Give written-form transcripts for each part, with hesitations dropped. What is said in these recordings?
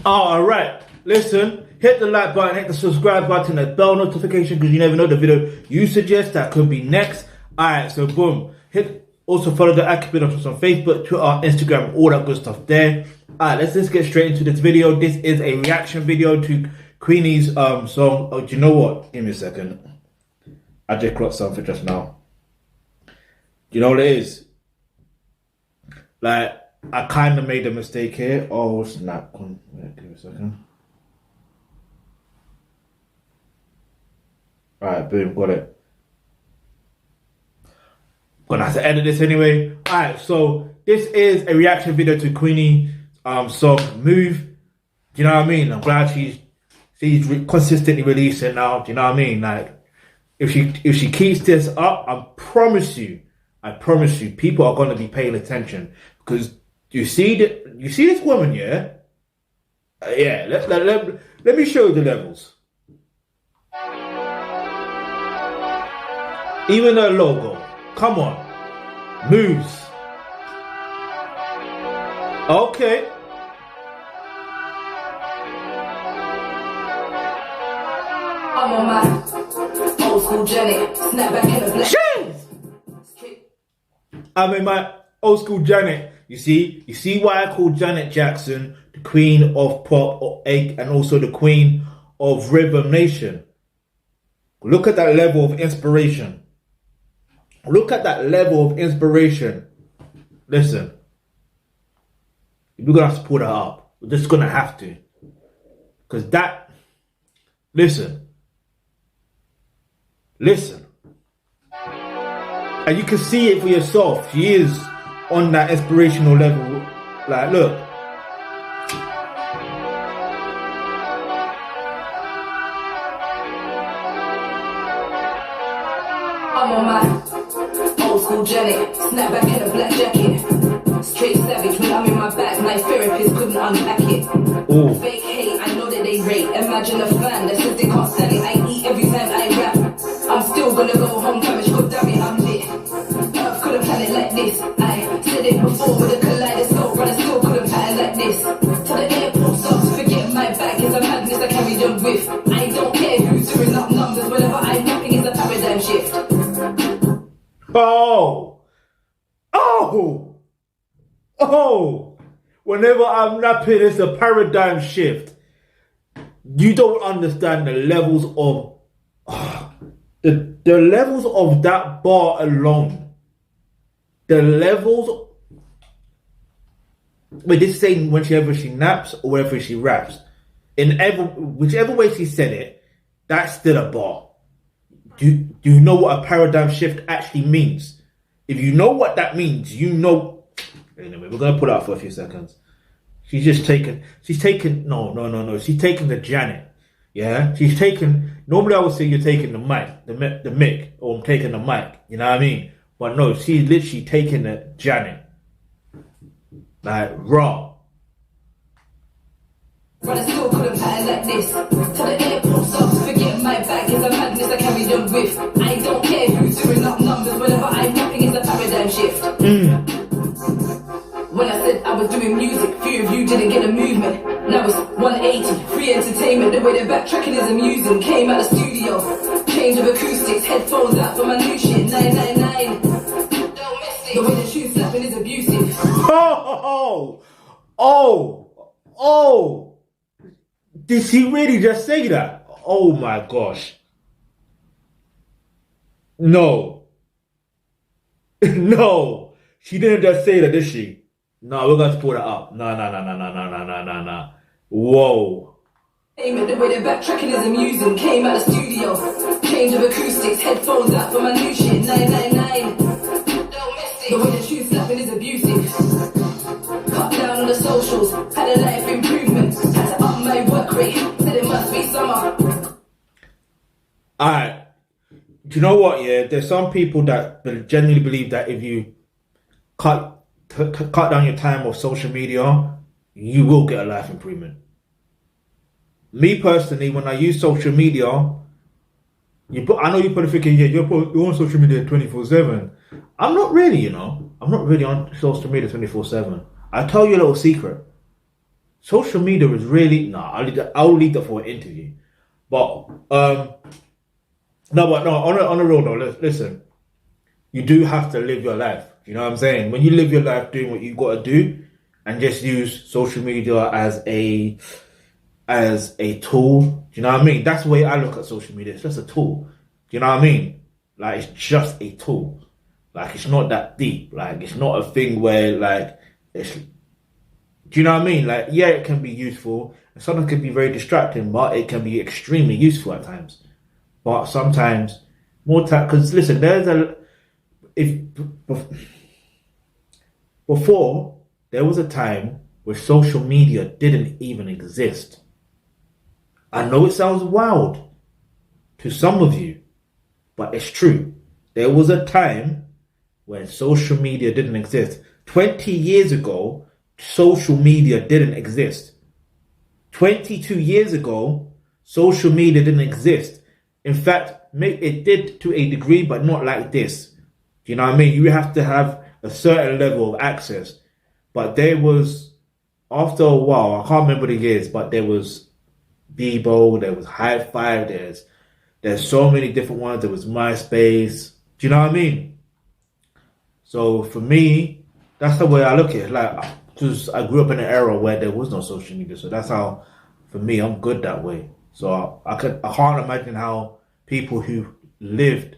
All right. Listen, hit the like button, hit the subscribe button, the bell notification, because you never know the video you suggest that could be next. All right, so boom. Also follow the Alkebulantrust on Facebook, Twitter, Instagram, all that good stuff there. All right, let's just get straight into this video. This is a reaction video to Queenie's song. Oh, do you know what? Give me a second. I just clocked something just now. Do you know what it is? Like, I kind of made a mistake here. Oh, snap. Wait, give me a second. Alright, boom, got it. Gonna have to edit this anyway. Alright, so this is a reaction video to Queenie song Move. Do you know what I mean? I'm glad she's consistently releasing now. Do you know what I mean? Like, if she keeps this up, I promise you, people are gonna be paying attention. Because you see this woman, yeah? Yeah, let me show you the levels. Even her logo. Come on. Moves. Okay. I'm on my old school Janet. Snap back in the black. I'm in my old school Janet. You see why I call Janet Jackson the queen of pop and also the queen of Rhythm Nation. Look at that level of inspiration. Look at that level of inspiration. Listen. We're going to have to pull that up. We're just going to have to. Because that... Listen. And you can see it for yourself. She is on that inspirational level. Like, look. I'm on my old school Janet. Snap back in a black jacket. Straight savage when I'm in my bag. My therapist couldn't unpack it. Ooh. Fake hate, I know that they rate. Imagine a fan that says they can't stand it. I eat every time I rap. I'm still gonna go home, famish, god damn it, I'm lit. Earth couldn't plan it like this. I said it before with a kaleidoscope, but I still couldn't pattern like this. To the airport stops, forget my bag is a madness I carry them with. I don't care who's doing up numbers, whenever I'm rapping is a paradigm shift. Whenever I'm rapping, it's a paradigm shift. You don't understand the levels of the levels of that bar alone. The levels. Wait, this saying whenever she naps or whenever she raps, whichever way she said it, that's still a bar. Do you know what a paradigm shift actually means? If you know what that means, you know. Anyway, we're gonna put it out for a few seconds. She's taking the Janet. Yeah, normally I would say you're taking the mic, or I'm taking the mic, you know what I mean? But no, she's literally taking the Janet. Like, raw. But I still couldn't pattern like this. To the airport stops, forget my bag is a madness I carry them with. I don't care who's doing up numbers, whenever I'm rapping is a paradigm shift. When I said I was doing music, few of you didn't get a movement. Now it's 180, free entertainment. The way they're backtracking is amusing. Came out of the studio, change of acoustics, headphones out for my new shit. 999. Don't miss it. The way the shoe slapping is abusive. Did she really just say that? Oh my gosh. No. No. She didn't just say that, did she? No, we're going to pull that up. No. Whoa. The way they're backtracking is amusing. Came out of the studio, change of acoustics, headphones out for my new shit. 999. Don't miss it. The way the shoe slapping is abusive. Cut down on the socials, had a life improvement. Had to up my work rate, said it must be summer. Alright. Do you know what, yeah? There's some people that genuinely believe that if you cut down your time of social media, you will get a life improvement. Me personally, when I use social media, I know you're probably thinking, yeah, you're on social media 24/7. I'm not really, you know. I'm not really on social media 24/7. I'll tell you a little secret. social media is really I'll leave that for an interview. But on a real note, listen, you do have to live your life. You know what I'm saying? When you live your life doing what you gotta do and just use social media as a tool, do you know what I mean? That's the way I look at social media. It's just a tool. Do you know what I mean? Like, it's just a tool. Like, it's not that deep. Like, it's not a thing where, like, it's... Do you know what I mean? Like, yeah, it can be useful. And sometimes it can be very distracting, but it can be extremely useful at times. But sometimes, more time... Because, listen, before, there was a time where social media didn't even exist. I know it sounds wild to some of you, but it's true. There was a time when social media didn't exist. 20 years ago, social media didn't exist. 22 years ago, social media didn't exist. In fact, it did to a degree, but not like this. Do you know what I mean? You have to have a certain level of access. But there was, after a while, I can't remember the years, but there was Bebo, there was High Five, there's so many different ones. There was MySpace. Do you know what I mean? So for me, that's the way I look at it. Like, because I grew up in an era where there was no social media, so that's how, for me, I'm good that way. So I can't imagine how people who lived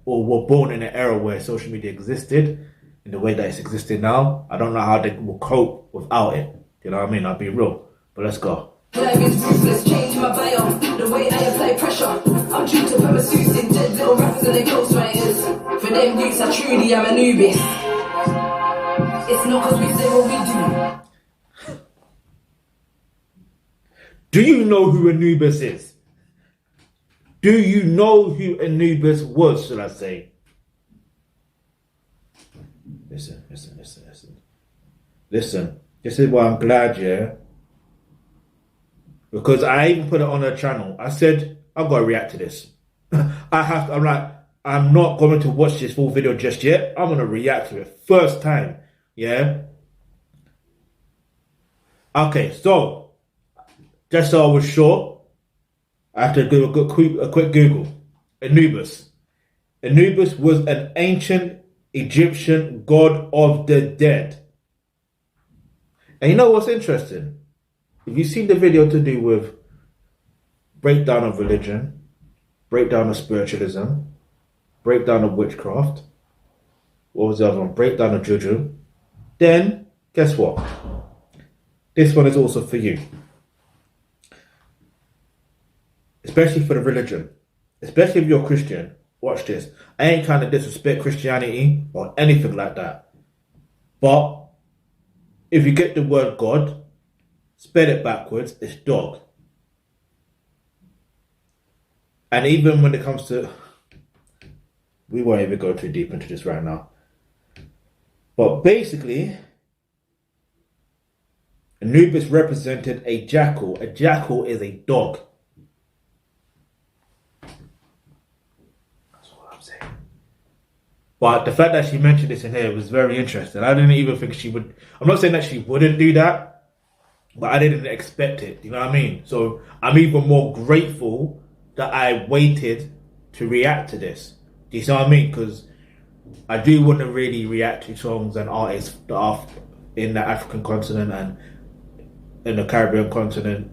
or were born in an era where social media existed in the way that it's existing now. I don't know how they will cope without it. You know what I mean? I'll be real. But let's go. Life is ruthless, change my bio. The way I apply pressure. I'm true to pursuits in dead little rappers and their ghostwriters. For them youths, I truly am Anubis. It's not cause we say what we do. Do you know who Anubis is? Do you know who Anubis was, should I say? Listen. Listen, this is why I'm glad, yeah? Because I even put it on her channel. I said, I've got to react to this. I'm not going to watch this full video just yet. I'm going to react to it first time. Yeah? Okay, so, just so I was sure, I have to do a quick Google. Anubis. Anubis was an ancient Egyptian god of the dead. And you know what's interesting? If you've seen the video to do with breakdown of religion, breakdown of spiritualism, breakdown of witchcraft, what was the other one? Breakdown of juju, then guess what? This one is also for you. Especially for the religion. Especially if you're a Christian. Watch this. I ain't trying to disrespect Christianity or anything like that. But if you get the word God, spell it backwards, it's dog. And even when it comes to... We won't even go too deep into this right now. But basically, Anubis represented a jackal. A jackal is a dog. That's all I'm saying. But the fact that she mentioned this in here was very interesting. I didn't even think she would... I'm not saying that she wouldn't do that, but I didn't expect it. You know what I mean? So I'm even more grateful that I waited to react to this. Do you know what I mean? Because I do want to really react to songs and artists that are in the African continent and in the Caribbean continent.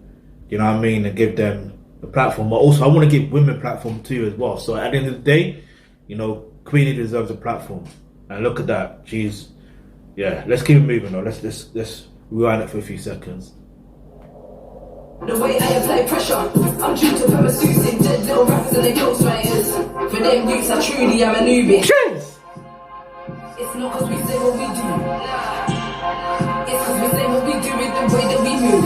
You know what I mean? And give them a platform. But also I want to give women a platform too as well. So at the end of the day, you know, Queenie deserves a platform. And look at that. She's... Yeah, let's keep it moving though. Let's rewind it for a few seconds. The way I apply pressure, I'm true to pursuits in dead little rappers and their ghostwriters. For them youths, I truly am Anubis. Cheers! It's not cause we say what we do. It's cause we say what we do with the way that we move.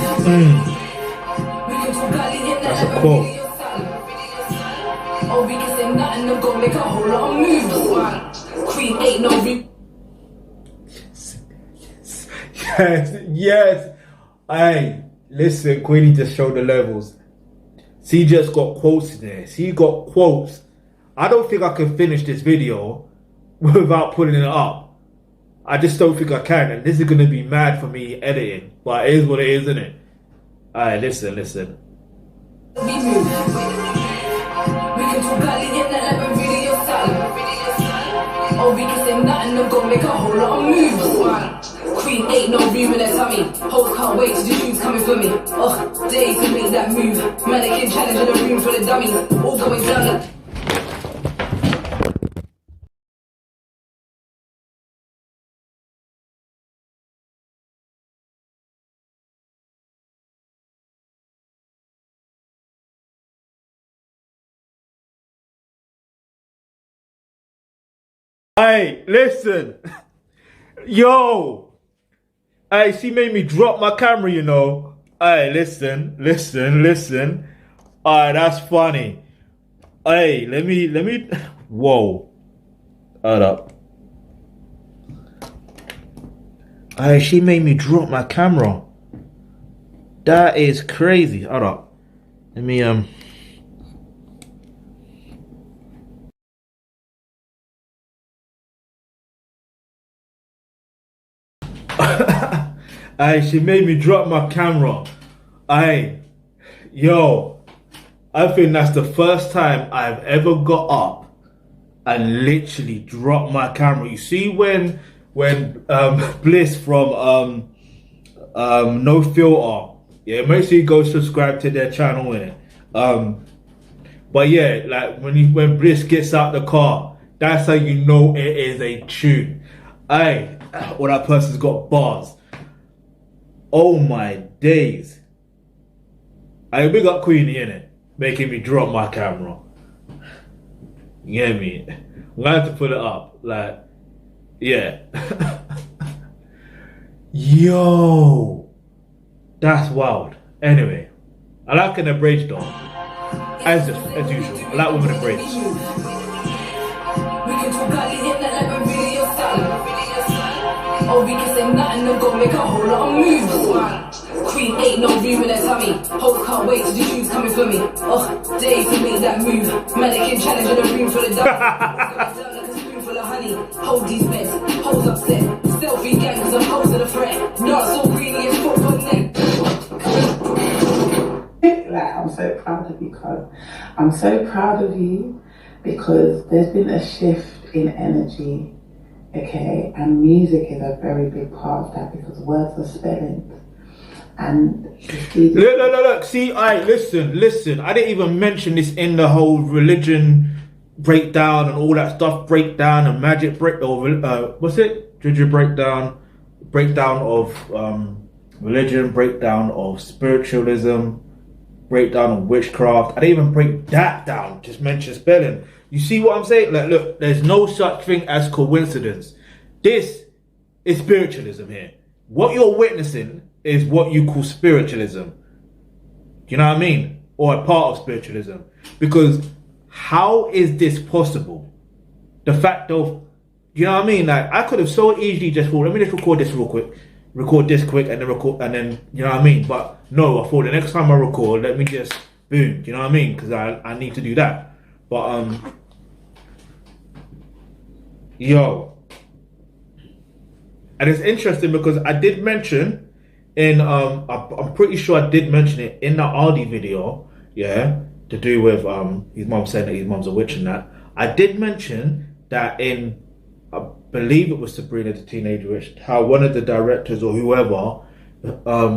We can talk gully in That's a the quote. Or we can say nothing and go make a whole lot of moves. Queen ain't no Yes. Hey, listen, Queenie just showed the levels. She just got quotes in there. She got quotes. I don't think I can finish this video without putting it up. I just don't think I can. And this is going to be mad for me editing. But it is what it is, isn't it? Alright, listen. We move. We can talk about it, yeah, like we're really your son. Or we can say nothing and go make a whole lot of moves. Queen ain't no room in her tummy. Hoes can't wait till the shoes coming for me. Ugh, days to make that move. Mannequin challenge in a room full of dummies. All going down. Hey, listen. Yo. Hey, she made me drop my camera, you know. Hey, listen. Alright, that's funny. Hey, let me. Whoa. Hold up. Hey, she made me drop my camera. That is crazy. Hold up. Let me, Aye, she made me drop my camera. Aye, yo, I think that's the first time I've ever got up and literally dropped my camera. You see when Bliss from No Filter, yeah, make sure you go subscribe to their channel in it. But yeah, like when Bliss gets out the car, that's how you know it is a tune. Aye, or that person's got bars. Oh my days. I big up Queenie innit, making me drop my camera. You get me? I'm gonna have to put it up. Like, yeah. Yo, that's wild. Anyway, I like an abridged though. As usual. I like women abridged. We can talk about it, yeah, like we're really your son. Or we can say nothing and go make a whole lot of moves. Queen ain't no room in her tummy. Hoes can't wait till the shoes coming for me. Ugh, days to make that move. Mannequin challenge in a room full of dummies. Like a spoonful of honey. Hold these beds, hoes upset. Selfie gang cause I'm hoes to the threat. Not so greedy and foot on neck. Like, I'm so proud of you, cuz. I'm so proud of you because there's been a shift in energy. Okay, and music is a very big part of that because words are spellings. And look. See, listen. I didn't even mention this in the whole religion breakdown and all that stuff. Breakdown and magic break, or what's it? Juju breakdown of religion, breakdown of spiritualism, breakdown of witchcraft. I didn't even break that down. Just mention spelling. You see what I'm saying? Like, look, there's no such thing as coincidence. This is spiritualism here. What you're witnessing is what you call spiritualism. Do you know what I mean? Or a part of spiritualism. Because how is this possible? The fact of, you know what I mean? Like, I could have so easily just thought, let me just record this real quick. Record this quick and then, you know what I mean? But no, I thought the next time I record, let me just, boom. Do you know what I mean? Because I need to do that. But yo, and it's interesting because I did mention in I'm pretty sure I did mention it in the Aldi video, yeah, to do with his mom saying that his mom's a witch and that. I did mention that in, I believe it was Sabrina the Teenage Witch, how one of the directors or whoever,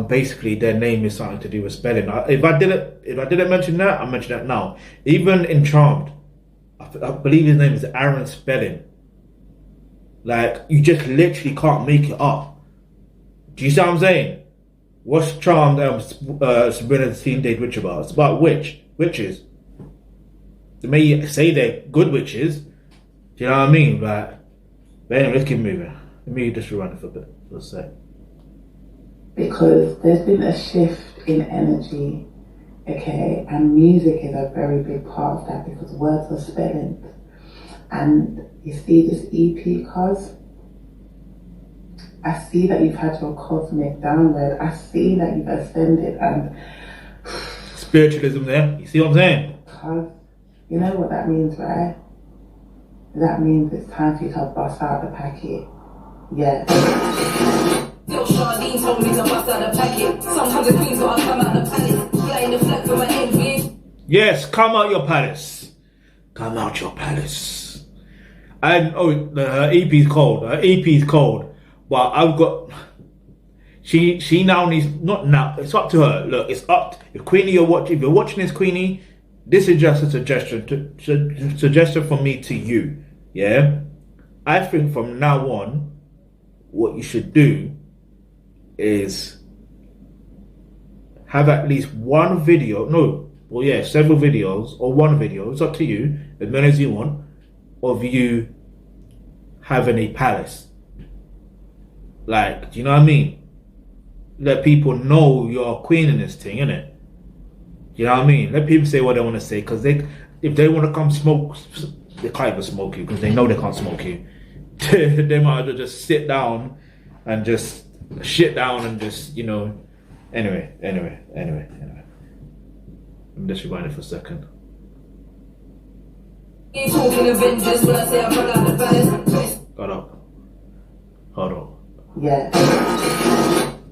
basically their name is something to do with spelling. If I didn't mention that, I'll mention that now. Even in Charmed, I believe his name is Aaron Spelling. Like, you just literally can't make it up. Do you see what I'm saying? What's Charmed Sabrina the Teenage Witch about? It's about witches. They may say they're good witches. Do you know what I mean? But anyway, let's keep moving. Let me just rewind it for a bit. Let's say. Because there's been a shift in energy, okay, and music is a very big part of that because words are spellings. And you see this EP, cuz I see that you've had your cosmic download. I see that you've ascended and spiritualism there. You see what I'm saying? Cuz you know what that means, right? That means it's time for you to bust out the packet. Yeah. Little Charlene told me to bust out the packet. Sometimes the queen's gotta come out the palace. Flying the flag for my envy. Yes, come out your palace. Come out your palace. And her EP's cold. Her EP's cold. But I've got. She now needs, not now. It's up to her. Look, it's up. If Queenie, if you're watching this, Queenie, this is just a suggestion from me to you. Yeah, I think from now on, what you should do is have at least one video. Several videos or one video. It's up to you, as many as you want, of you having a palace. Like, do you know what I mean? Let people know you're a queen in this thing, innit? You know what I mean? Let people say what they want to say, because if they want to come smoke, they can't even smoke you, because they know they can't smoke you. They might as well just sit down and just shit down and just, you know. Anyway. Let me just rewind it for a second. Talking Avengers when I say I bring out the palace. Hold on. Yeah.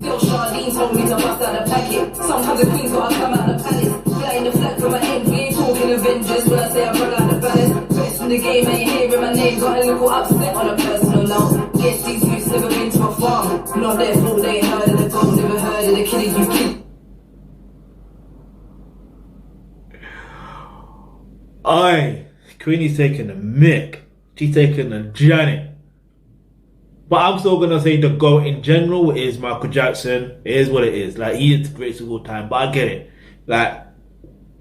Little Charlene told me to bust out the packet. Sometimes the queen's gotta come out the palace. Flying the flag for my envy. Talking Avengers when I say I bring out the palace. Best in the game ain't hearing my name. Got a little upset on a personal note. Guess these youths never been to a farm. Not their fault, they ain't heard of the gold. Never heard of the killing you keep. Aye, Queenie's taking the mick. She's taking the Janet. But I'm still gonna say the GOAT in general is Michael Jackson. It is what it is. Like, he is the greatest of all time. But I get it. Like,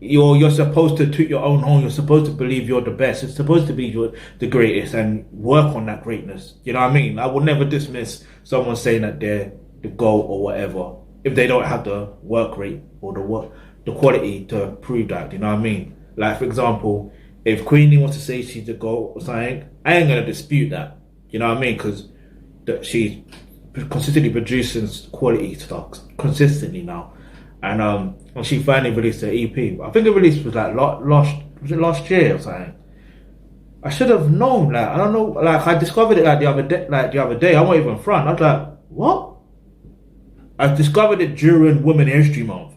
you're supposed to toot your own horn. You're supposed to believe you're the best. It's supposed to be the greatest and work on that greatness. You know what I mean? I will never dismiss someone saying that they're the GOAT or whatever if they don't have the work rate or the quality to prove that. You know what I mean? Like, for example, if Queenie wants to say she's the GOAT or something, I ain't gonna dispute that. You know what I mean? Because she's consistently producing quality stuff consistently now, and she finally released her EP. I think the release was like last year or something. I should have known. Like, I don't know. Like, I discovered it the other day. I wasn't even front. I was like, what? I discovered it during Women's History Month.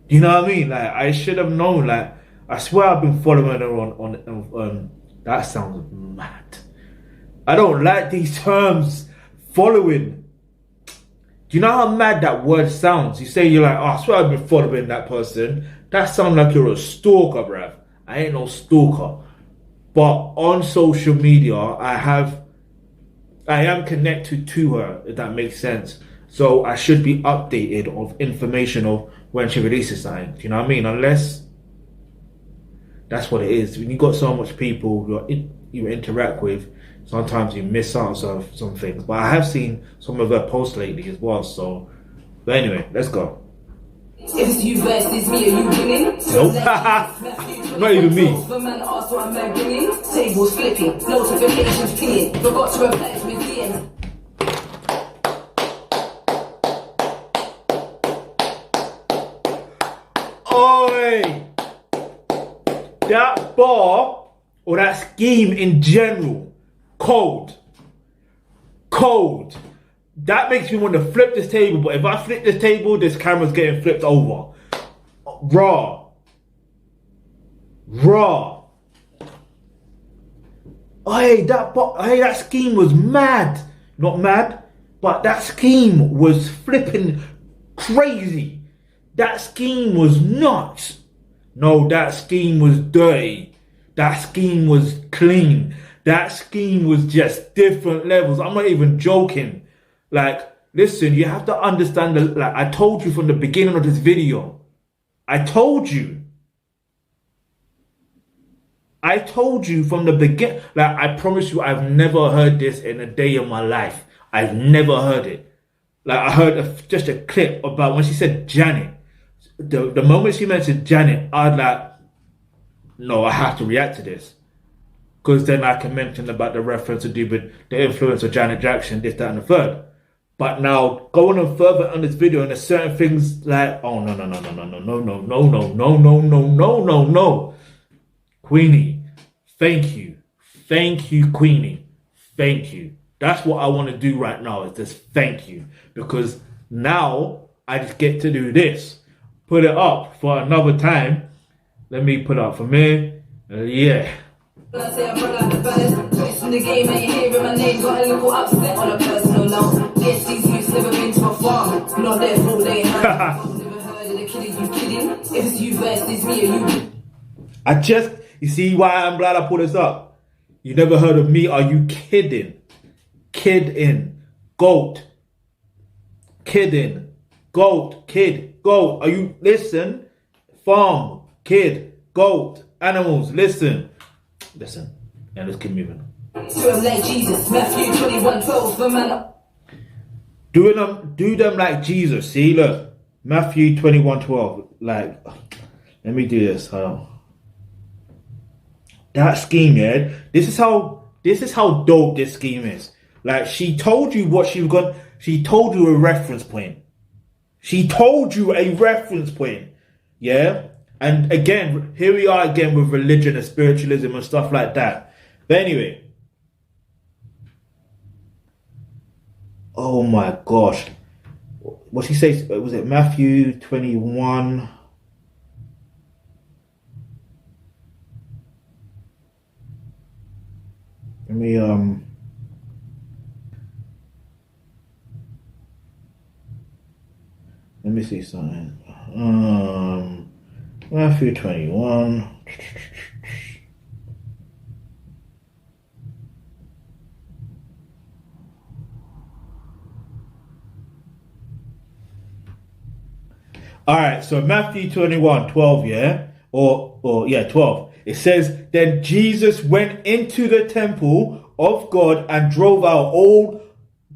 You know what I mean? Like, I should have known. Like, I swear I've been following her on that sounds mad. I don't like these terms, following. Do you know how mad that word sounds? You say you're like, oh, I swear I've been following that person. That sounds like you're a stalker, bruv. I ain't no stalker. But on social media, I am connected to her, if that makes sense. So I should be updated of information of when she releases something. Do you know what I mean? Unless that's what it is. When you got so much people you interact with, sometimes you miss out on some things. But I have seen some of her posts lately as well. So, but anyway, let's go. If it's you versus me, are you winning? Nope. Not even me. The man asked what am I bringing? Tables flipping, notifications pinging. Forgot to reply to his DMs. Oi! That bar or that scheme in general, cold. That makes me want to flip this table, but if I flip this table, this camera's getting flipped over. Raw. Hey, that scheme was mad. Not mad, but that scheme was flipping crazy. That scheme was nuts. No, that scheme was dirty. That scheme was clean. That scheme was just different levels. I'm not even joking. Like, listen, you have to understand like I told you from the beginning of this video. I told you from the beginning. Like, I promise you, I've never heard this in a day of my life. I've never heard it. Like, I heard just a clip about when she said Janet. The moment she mentioned Janet, I was like, no, I have to react to this. Because then I can mention about the reference to do with the influence of Janet Jackson, this, that, and the third. But now, going on further on this video, and there's certain things like, oh, no. Queenie, thank you, Queenie. thank you. That's what I want to do right now, is just thank you. Because now I just get to do this. Put it up for another time. Let me put it up for me. Yeah. When I say I brought out the baddest, twist in the game, ain't hearing my name, got a little upset on a personal note. Yes, these youths never been to a farm, not their fault, they ain't heard. Never heard of the kidding, you kidding? If it's you versus me, or you. You see why I'm glad I put this up? You never heard of me? Are you kidding? Kidding. Goat. Kidding. Goat. Kid. Goat. Are you, listen? Farm. Kid. Goat. Animals. Listen. And let's keep moving. To him like Jesus, Matthew 21:12, for man. Do them like Jesus. See, look. Matthew 21:12. Like, let me do this. That scheme, yeah. This is how dope this scheme is. Like, she told you what she was going. She told you a reference point. Yeah. And again, here we are again with religion and spiritualism and stuff like that. But anyway. Oh my gosh. What she says, was it Matthew 21? Let me see something. Matthew 21. Alright, so Matthew 21:12, yeah? Or 12. It says, then Jesus went into the temple of God and drove out all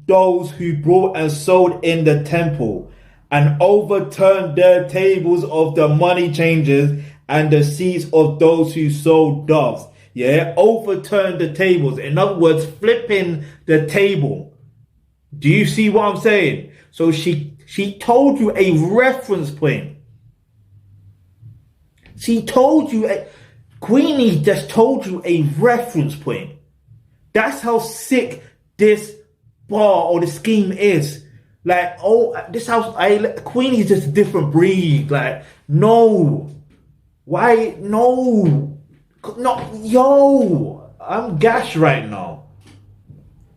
those who brought and sold in the temple, and overturned the tables of the money changers and the seats of those who sold doves. Yeah, overturned the tables. In other words, flipping the table. Do you see what I'm saying? So she told you a reference point. Queenie just told you a reference point. That's how sick this bar or the scheme is. Like, this house, Queenie's just a different breed. Like, no. Why? No. Yo. I'm gash right now.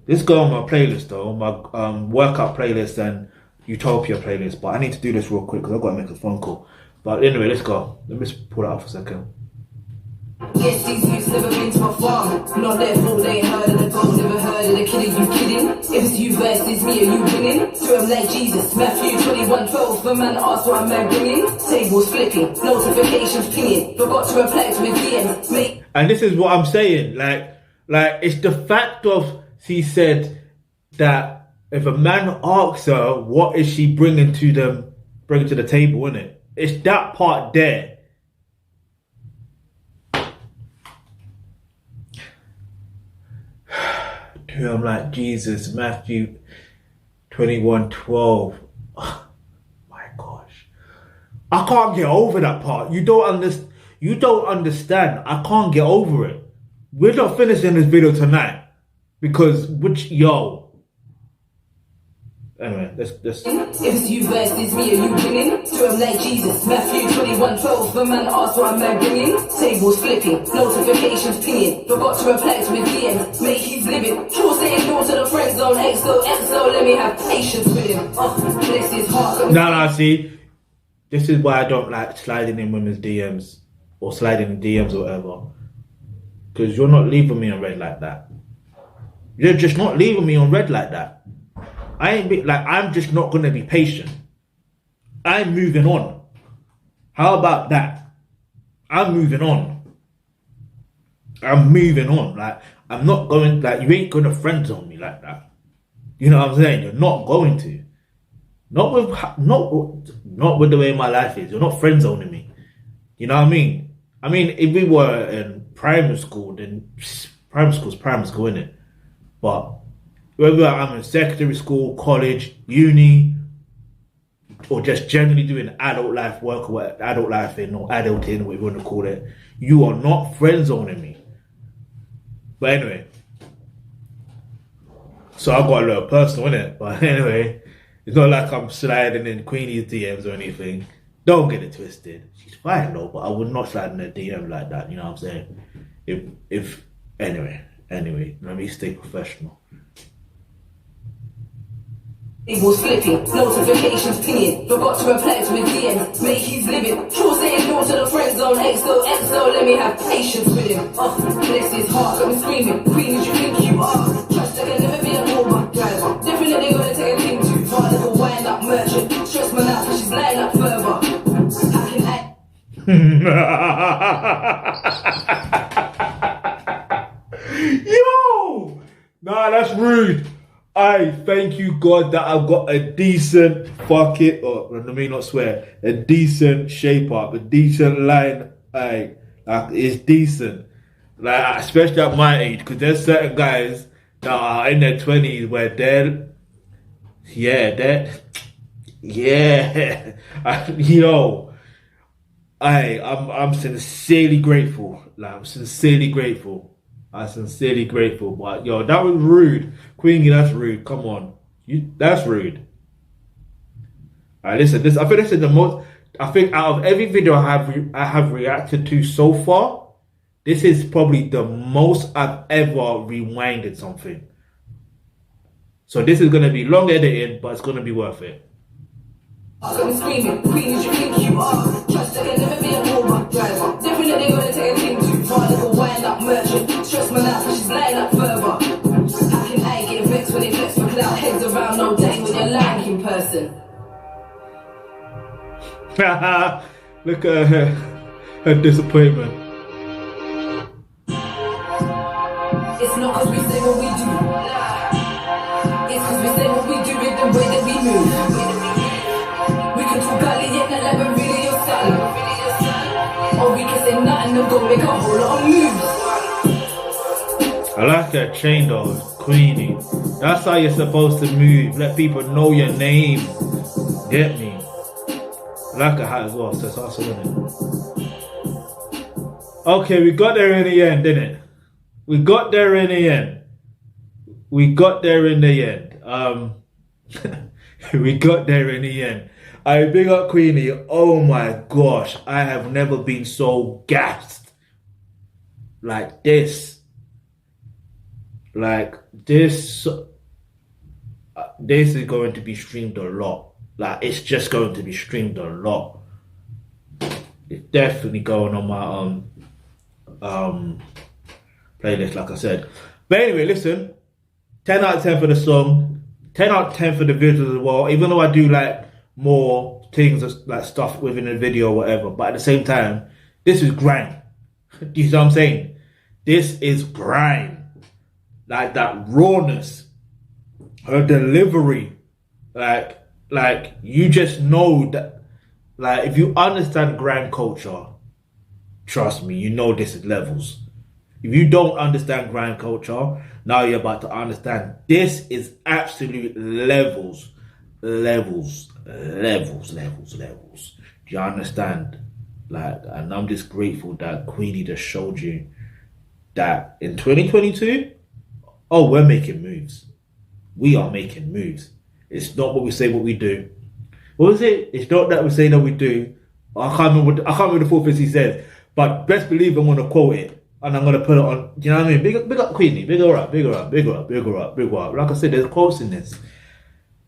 This go on my playlist though. My workout playlist and Utopia playlist. But I need to do this real quick because I've got to make a phone call. But anyway, let's go. Let me just pull it out for a second. Yes, these youths never been to a farm, not their fault, they ain't heard of the gold, never heard of the kidding, you kidding? If it's you versus me, are you winning? To him like Jesus, Matthew 21:12, for man asked what am I bringing? Tables flipping, notifications pinging, forgot to reply to his DMs, And this is what I'm saying, like it's the fact of, she said that if a man asks her, what is she bringing to the table, isn't it? It's that part there. I'm like Jesus, Matthew 21:12. Oh, my gosh, I can't get over that part. You don't understand. I can't get over it. We're not finishing this video tonight because Anyway, let's. If it's you versus me, are you winning? To him like Jesus, Matthew 21:12, the man asked what am I bringing? Tables flipping, notifications pinging, forgot to reply to his DMs, mate, he's living. True saying no to the friend zone, XO, let me have patience with him. Bless his heart. No, see, this is why I don't like sliding in women's DMs or sliding in DMs or whatever. Because you're not leaving me on red like that. You're just not leaving me on red like that. I'm just not going to be patient. I'm moving on. How about that? I'm moving on. Like, I'm not going, like, you ain't going to friend zone me like that. You know what I'm saying? You're not going to. Not with the way my life is. You're not friend zoning me. You know what I mean? I mean, if we were in primary school, then primary school's primary school, innit? But whether I'm in secondary school, college, uni, or just generally doing adult life work or adult life in or adulting, whatever you want to call it, you are not friend zoning me. But anyway, So I got a little personal in it. But anyway, it's not like I'm sliding in Queenie's DMs or anything. Don't get it twisted. She's fine though, but I would not slide in her DM like that. You know what I'm saying? If anyway, let me stay professional. It was flipping, notifications pinging. Forgot to reply to his DMs, mate, he's living. True saying no to the friend zone. XO, let me have patience with him. Bless his heart, got me screaming. Queen, did you think you are? Trust I can never be a Uber driver. Definitely gonna take a thing too far. Little wind up merchant. Stress my out, she's lying up further. How can I? Yo! Nah, that's rude. I thank you, God, that I've got a decent let me not swear, a decent shape up, a decent line. Like it's decent. Like, especially at my age, because there's certain guys that are in their 20s where I'm sincerely grateful. Like, I'm sincerely grateful. But yo, that was rude. Queenie, that's rude. Come on. That's rude. Alright, listen, I think this is the most, I think out of every video I have reacted to so far, this is probably the most I've ever rewinded something. So this is gonna be long editing, but it's gonna be worth it. I'm screaming, Queen, did you think you are? Trust I can never be a Uber driver. Definitely gonna take a thing too far. Little wind up merchant. Stress my out, she's lying up further. How can I get vexed when they flex for clout? Heads around no day when you're lying in person. Look at her disappointment. It's not cause we say what we do. It's cause we say what we do with the way that we move. We can talk gully and like we're really your style. Or we can say nothing and go make a whole lot of moves. I like that chain though, Queenie. That's how you're supposed to move. Let people know your name. Get me? I like a hat as well, so it's awesome, isn't it? Okay, we got there in the end, didn't it? We got there in the end. We got there in the end. I big up Queenie. Oh my gosh, I have never been so gassed like this. This is going to be streamed a lot. Like, it's just going to be streamed a lot. It's definitely going on my playlist, like I said. But anyway, listen, 10 out of 10 for the song, 10 out of 10 for the visuals as well. Even though I do like more things like stuff within the video or whatever, but at the same time, this is grind. Do you see what I'm saying? This is grind. Like, that rawness, her delivery, like you just know that, like, if you understand grind culture, trust me, you know this is levels. If you don't understand grind culture, now you're about to understand this is absolute levels. Do you understand? Like, and I'm just grateful that Queenie just showed you that in 2022, oh, we're making moves. We are making moves. It's not what we say, what we do. What was it? It's not that we say that we do. I can't remember the full things he said. But best believe I'm gonna quote it and I'm gonna put it on. Do you know what I mean? Big up Queenie. Big her up. Like I said, there's quotes in this.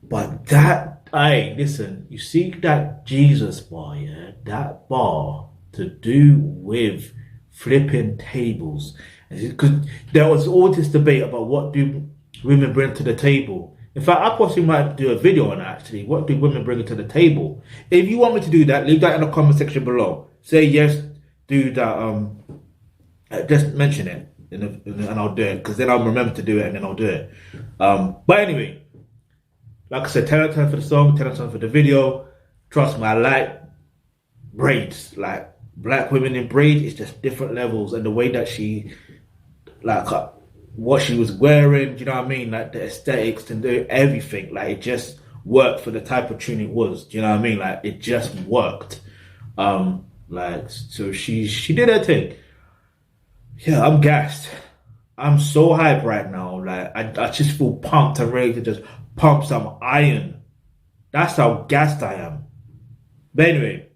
But that, listen, you see that Jesus bar, yeah? That bar to do with flipping tables. Because there was all this debate about what do women bring to the table. In fact, I possibly might do a video on that, actually. What do women bring to the table? If you want me to do that, leave that in the comment section below. Say yes, do that. Just mention it, and I'll do it. Because then I'll remember to do it, and then I'll do it. But anyway, like I said, 10 out of 10 for the song, 10 out of 10 for the video. Trust me, I like braids. Like, black women in braids, it's just different levels. And the way that she, like, what she was wearing, do you know what I mean? Like, the aesthetics and everything. Like, it just worked for the type of tune it was. Do you know what I mean? Like, it just worked. Like, so she did her thing. Yeah, I'm gassed. I'm so hyped right now. Like I just feel pumped and ready to just pump some iron. That's how gassed I am. But anyway,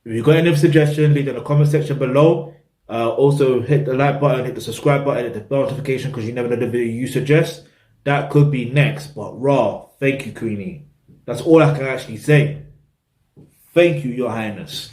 if you got any suggestions, leave it in the comment section below. Also, hit the like button, hit the subscribe button, hit the bell notification because you never know the video you suggest. That could be next. But raw, thank you, Queenie. That's all I can actually say. Thank you, Your Highness.